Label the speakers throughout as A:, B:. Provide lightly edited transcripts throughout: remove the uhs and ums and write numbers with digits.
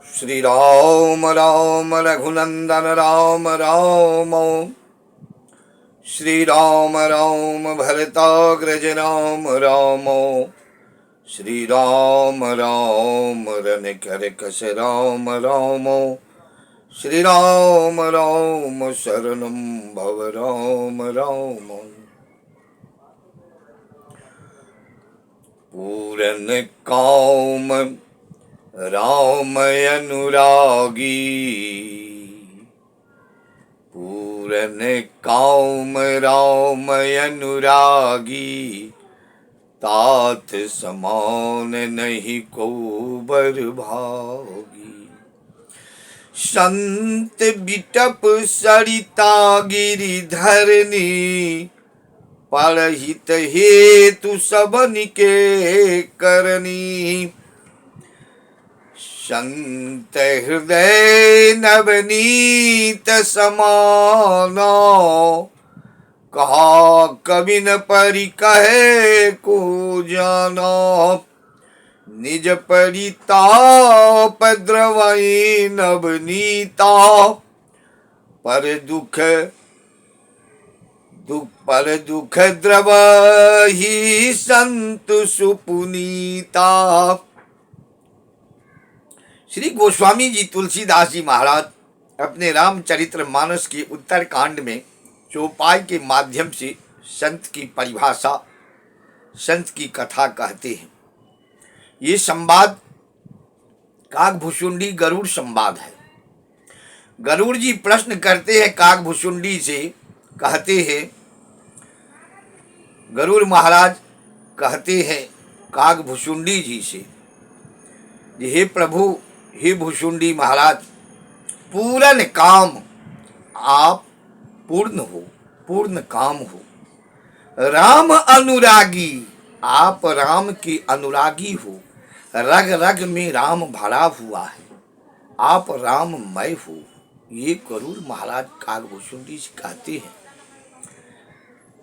A: श्री राम राम रघुनंदन राम राम। श्री राम राम भरताग्रज राम राम। श्री राम राम रनिकर कस राम राम। श्री राम राम शरणं भव राम राम। पूरन काम राम अनुरागी। पूरन काम राम अनुरागी। तात समान नहीं को बर भागी। संत बिटप सरिता गिरिधरनी। परहित हेतु सबन के करनी। संत हृदय नवनीत समाना। कहा कवि न परि कहे को जाना। निज परिताप द्रवई नवनीता। पर दुख द्रवहि संत सुपुनीता। श्री गोस्वामी जी तुलसीदास जी महाराज अपने रामचरित्र मानस के उत्तर कांड में चौपाई के माध्यम से संत की परिभाषा, संत की कथा कहते हैं। ये संवाद काकभुशुंडी गरुड़ संवाद है। गरुड़ जी प्रश्न करते हैं काकभुशुंडी से, कहते हैं, गरुड़ महाराज कहते हैं काकभुशुंडी जी से, हे प्रभु, हे भुशुंडी महाराज, पूर्ण काम आप पूर्ण हो, पूर्ण काम हो। राम अनुरागी, आप राम के अनुरागी हो। रग रग में राम भरा हुआ है, आप राममय हो। ये गरुड़ महाराज काकभुशुंडी से कहते हैं।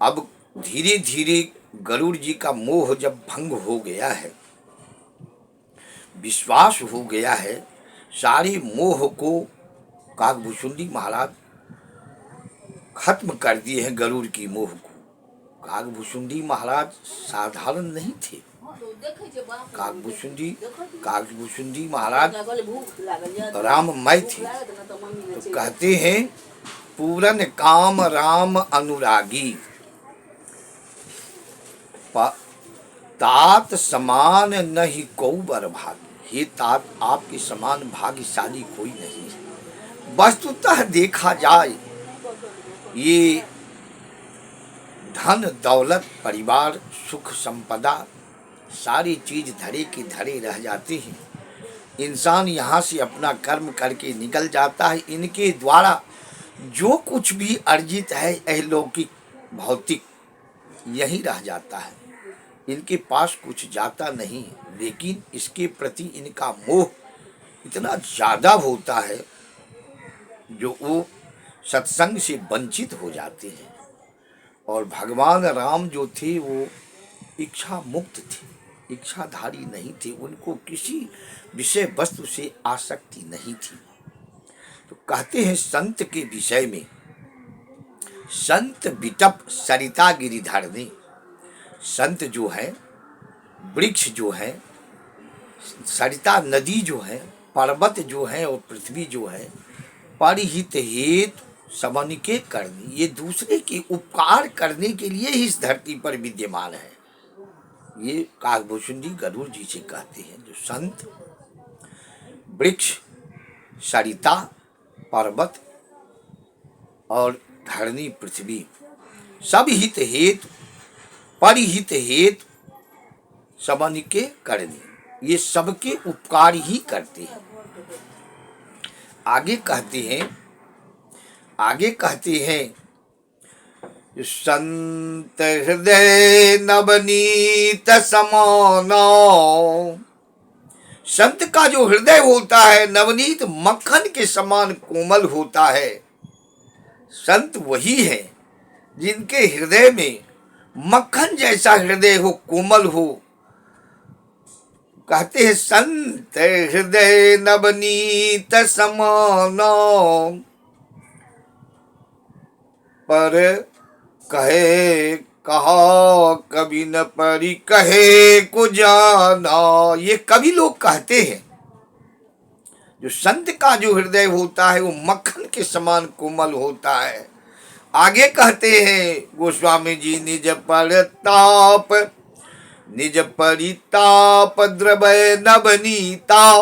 A: अब धीरे धीरे गरुड़ जी का मोह जब भंग हो गया है, विश्वास हो गया है, सारे मोह को काकभुशुंडी महाराज खत्म कर दिए हैं, गरुड़ की मोह को। काकभुशुंडी महाराज साधारण नहीं थे। काकभुशुंडी महाराज राममय थे। तो कहते हैं, पूरन काम राम अनुरागी। तात समान नहीं को बर भागी। हे तात, आपके समान भाग्यशाली कोई नहीं है। वस्तुतः देखा जाए, ये धन दौलत परिवार सुख संपदा सारी चीज धरे के धरे रह जाते हैं। इंसान यहाँ से अपना कर्म करके निकल जाता है। इनके द्वारा जो कुछ भी अर्जित है अलौकिक भौतिक, यही रह जाता है। इनके पास कुछ जाता नहीं, लेकिन इसके प्रति इनका मोह इतना ज़्यादा होता है जो वो सत्संग से वंचित हो जाते हैं। और भगवान राम जो थे वो इच्छा मुक्त थे, इच्छाधारी नहीं थे। उनको किसी विषय वस्तु से आसक्ति नहीं थी। तो कहते हैं संत के विषय में, संत बिटप सरिता गिरिधरनी। संत जो है, वृक्ष जो है, सरिता नदी जो है, पर्वत जो है और पृथ्वी जो है, परिहित हेतु समन के करनी, ये दूसरे के उपकार करने के लिए ही इस धरती पर विद्यमान है। ये काकभुशुंडी गरुड़ जी से कहते हैं। जो संत, वृक्ष, सरिता, पर्वत और धरनी पृथ्वी, सब हित हेतु परिहित हेतु समन के करनी, ये सबके उपकार ही करते हैं। आगे कहते हैं, संत हृदय नवनीत समाना। संत का जो हृदय होता है नवनीत मक्खन के समान कोमल होता है। संत वही है जिनके हृदय में मक्खन जैसा हृदय हो, कोमल हो। कहते हैं संत हृदय नवनीत समाना, पर कहे कहा कभी न परी कहे को जाना। ये कवि लोग कहते हैं जो संत का जो हृदय होता है वो मक्खन के समान कोमल होता है। आगे कहते हैं गोस्वामी जी, निज परताप निज परिताप द्रवय नवनीता।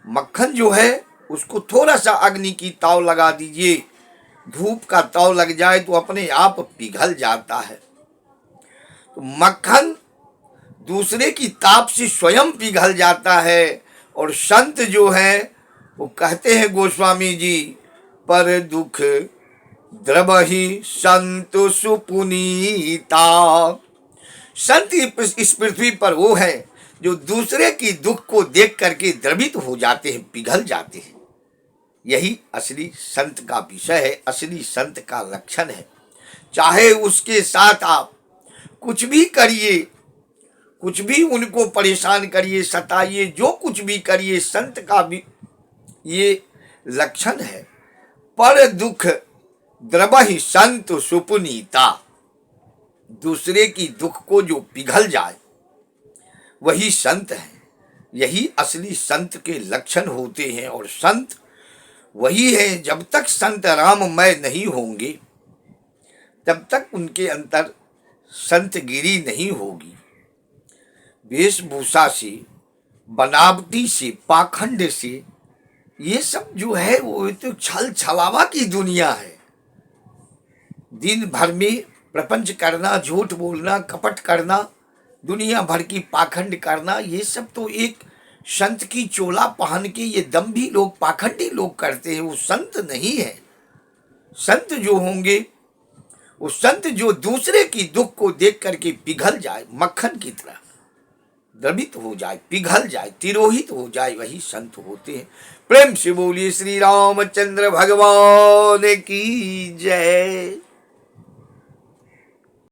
A: मक्खन जो है उसको थोड़ा सा अग्नि की ताव लगा दीजिए, धूप का ताव लग जाए तो अपने आप पिघल जाता है। तो मक्खन दूसरे की ताप से स्वयं पिघल जाता है। और संत जो है वो कहते हैं गोस्वामी जी, पर दुख द्रवहि संत सुपुनीता। संत इस पृथ्वी पर वो है जो दूसरे की दुख को देख करके द्रवित हो जाते हैं, पिघल जाते हैं। यही असली संत का विषय है, असली संत का लक्षण है। चाहे उसके साथ आप कुछ भी करिए, कुछ भी उनको परेशान करिए, सताइए, जो कुछ भी करिए, संत का भी ये लक्षण है। पर दुख द्रवहि संत सुपुनीता, दूसरे की दुख को जो पिघल जाए वही संत है। यही असली संत के लक्षण होते हैं। और संत वही है, जब तक संत राममय नहीं होंगे तब तक उनके अंदर संतगिरी नहीं होगी। वेशभूषा से, बनावटी से, पाखंड से, ये सब जो है वो तो छल छलावा की दुनिया है। दिन भर में प्रपंच करना, झूठ बोलना, कपट करना, दुनिया भर की पाखंड करना, ये सब तो एक संत की चोला पहन के ये दम्भी लोग, पाखंडी लोग करते हैं। वो संत नहीं है। संत जो होंगे वो संत जो दूसरे की दुख को देख करके पिघल जाए, मक्खन की तरह द्रवित हो जाए, पिघल जाए, तिरोहित हो जाए, वही संत होते हैं। प्रेम से बोलिए श्री रामचंद्र भगवान की जय।